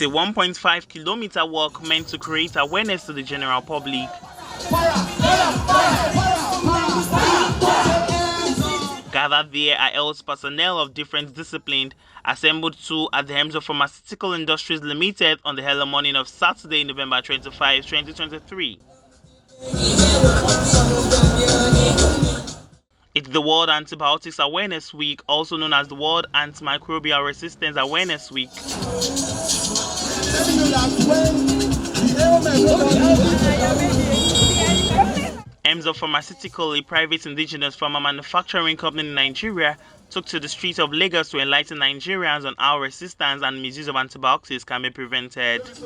It's a 1.5-kilometer walk meant to create awareness to the general public. Gathered there are health personnel of different disciplines, assembled too at the Emzor Pharmaceutical Industries Limited on the early morning of Saturday, November 25, 2023. It's the World Antibiotics Awareness Week, also known as the World Antimicrobial Resistance Awareness Week. Emzor Pharmaceutical, a private indigenous pharma manufacturing company in Nigeria, took to the streets of Lagos to enlighten Nigerians on how resistance and misuse of antibiotics can be prevented. We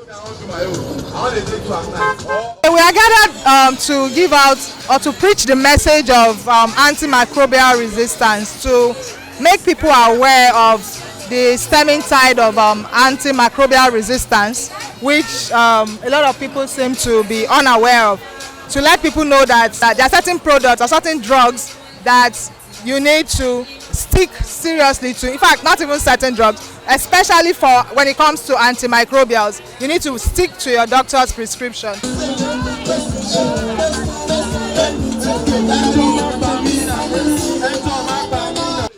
are gathered to give out or to preach the message of antimicrobial resistance, to make people aware of the stemming tide of antimicrobial resistance, which a lot of people seem to be unaware of. To let people know that there are certain products or certain drugs that you need to stick seriously to. In fact, not even certain drugs, especially for when it comes to antimicrobials, you need to stick to your doctor's prescription.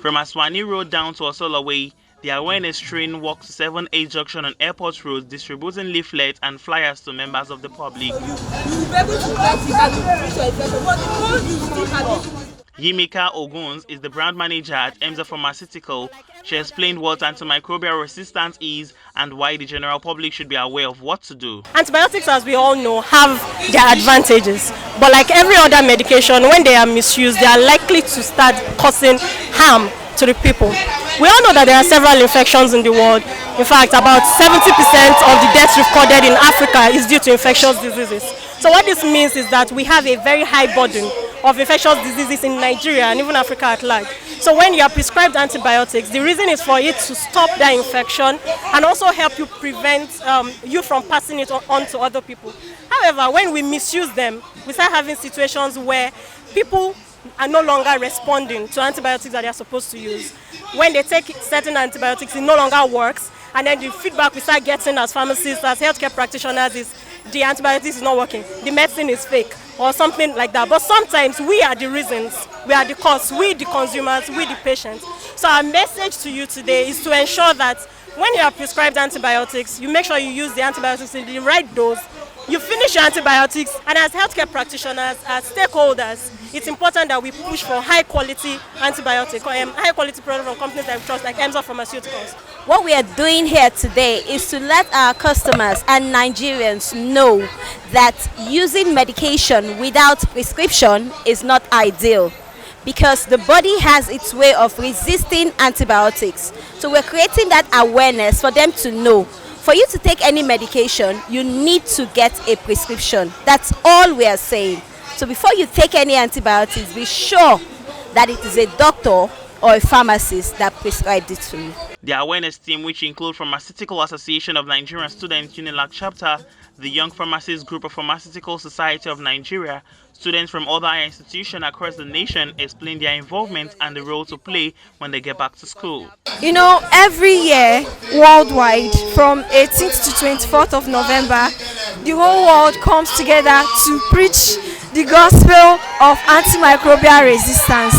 From Aswani Road down to Osolaway, the awareness train walked to 7A Junction on Airport Road, distributing leaflets and flyers to members of the public. Yimika Oguns is the brand manager at Emzor Pharmaceutical. She explained what antimicrobial resistance is and why the general public should be aware of what to do. Antibiotics, as we all know, have their advantages. But like every other medication, when they are misused, they are likely to start causing harm to the people. We all know that there are several infections in the world. In fact, about 70% of the deaths recorded in Africa is due to infectious diseases. So what this means is that we have a very high burden of infectious diseases in Nigeria and even Africa at large. So when you are prescribed antibiotics, the reason is for it to stop that infection and also help you prevent you from passing it on to other people. However, when we misuse them, we start having situations where people are no longer responding to antibiotics that they are supposed to use. When they take certain antibiotics, it no longer works, and then the feedback we start getting as pharmacists, as healthcare practitioners, is the antibiotics is not working, the medicine is fake, or something like that. But sometimes we are the reasons, we are the cause, we the consumers, we the patients. So our message to you today is to ensure that when you are prescribed antibiotics, you make sure you use the antibiotics in the right dose. You finish your antibiotics, and as healthcare practitioners, as stakeholders, it's important that we push for high-quality antibiotics, high-quality products from companies that we trust, like Emzor Pharmaceuticals. What we are doing here today is to let our customers and Nigerians know that using medication without prescription is not ideal, because the body has its way of resisting antibiotics. So we're creating that awareness for them to know. For you to take any medication, you need to get a prescription. That's all we are saying. So before you take any antibiotics, be sure that it is a doctor or a pharmacist that prescribed it to you. The awareness team, which include Pharmaceutical Association of Nigerian Students UNILAG chapter, the Young Pharmacists Group of Pharmaceutical Society of Nigeria, students from other institutions across the nation, explain their involvement and the role to play when they get back to school. You know, every year worldwide, from 18th to 24th of November, the whole world comes together to preach the gospel of antimicrobial resistance.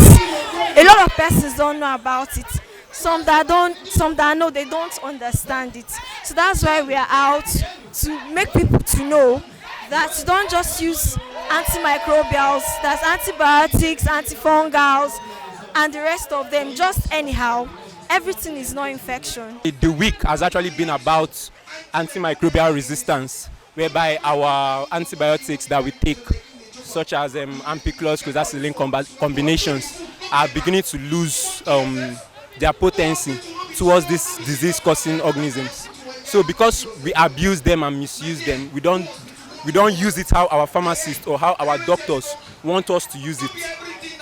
A lot of persons don't know about it. Some that know, they don't understand it. So that's why we are out to make people to know that you don't just use antimicrobials, that's antibiotics, antifungals, and the rest of them just anyhow. Everything is not infection. The week has actually been about antimicrobial resistance, whereby our antibiotics that we take, such as ampiclox, clozacillin combinations, are beginning to lose their potency towards these disease-causing organisms. So because we abuse them and misuse them, we don't use it how our pharmacists or how our doctors want us to use it.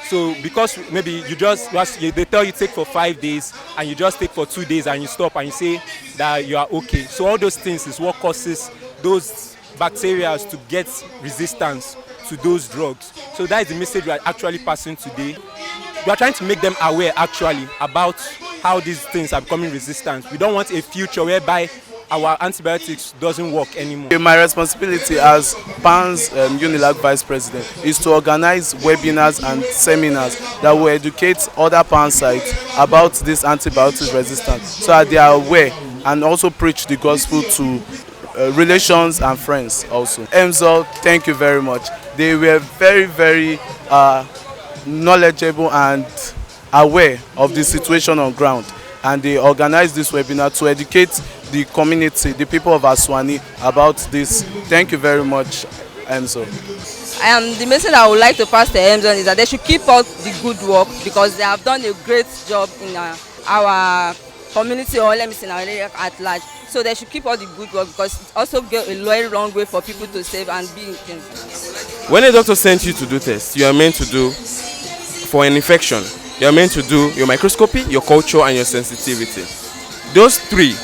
So because maybe they tell you take for 5 days and you just take for 2 days and you stop and you say that you are okay. So all those things is what causes those bacteria to get resistance to those drugs. So that is the message we are actually passing today. We are trying to make them aware actually about how these things are becoming resistant. We don't want a future whereby our antibiotics doesn't work anymore. My responsibility as PAN's UNILAG Vice President is to organize webinars and seminars that will educate other PAN sites about this antibiotic resistance so that they are aware, and also preach the gospel to relations and friends also. Emzor, thank you very much. They were very, very knowledgeable and aware of the situation on ground, and they organized this webinar to educate the community, the people of Aswani, about this. Thank you very much, Emzor. The message I would like to pass to Emzor is that they should keep up the good work, because they have done a great job in our community, or let me say, in our area at large. So they should keep up the good work, because it also goes a very long way for people to save and be. When a doctor sends you to do tests, you are meant to do for an infection. You are meant to do your microscopy, your culture, and your sensitivity. Those three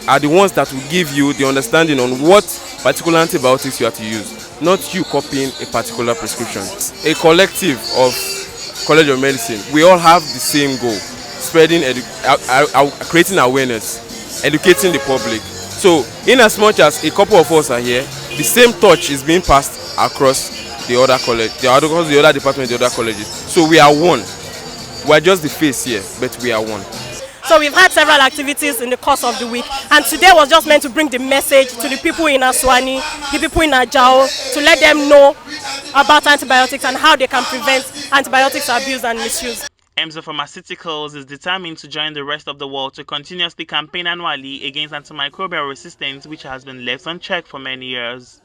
are the ones that will give you the understanding on what particular antibiotics you have to use, not you copying a particular prescription. A collective of College of Medicine, we all have the same goal: spreading, creating awareness, educating the public. So, in as much as a couple of us are here, the same torch is being passed across the other college, the other departments, the other colleges. So we are one. We are just the face here, but we are one. So we've had several activities in the course of the week, and today was just meant to bring the message to the people in Aswani, the people in Ajao, to let them know about antibiotics and how they can prevent antibiotics abuse and misuse. Emzor Pharmaceuticals is determined to join the rest of the world to continuously campaign annually against antimicrobial resistance, which has been left unchecked for many years.